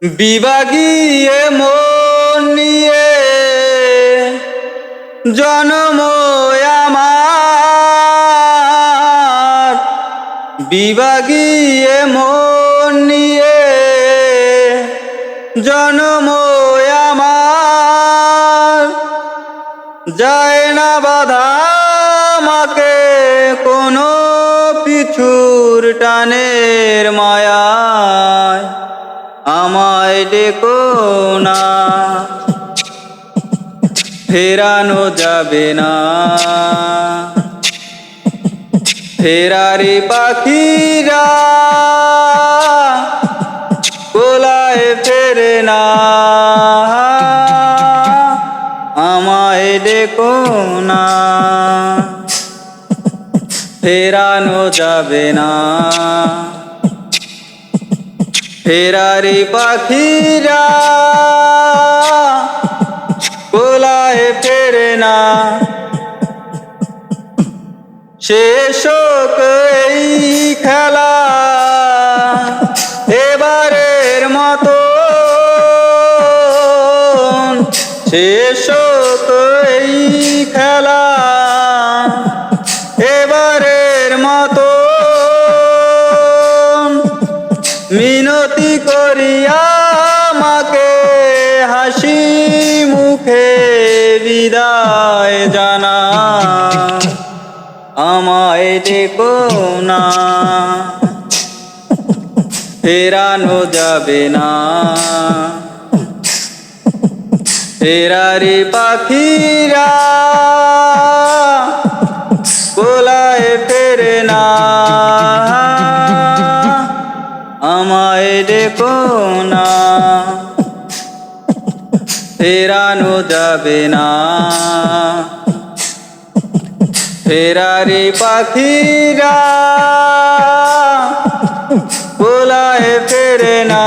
বিভাগীয়ে মন নিয়ে জন্ম আমার, বিভাগীয়ে মন নিয়ে জন্ম আমার। যায় না বাধা আমাকে কোনো পিছুর টানের মায়ায়, আমায় ডেকো না ফেরানো যাবে না। ফেরারি পাখিরা কোলায় ফেরে না, আমায় ডেকো না ফেরানো যাবে না। ফেরারি পাখিরা কোলায় ফেরে না। শেষ হোক এই খেলা এবারের মতো, শেষ হোক এই খেলা এবারের মতো। মিনতি করিয়া আমাকে হাসি মুখে বিদায় জানা, আমায় ডেকো না ফেরানো যাবে না। ফেরারি পাখিরা কোলায় ফেরে না, আমায় ডেকো না ফেরানো যাবে না। ফেরারি পাখিরা কোলায় ফেরে না।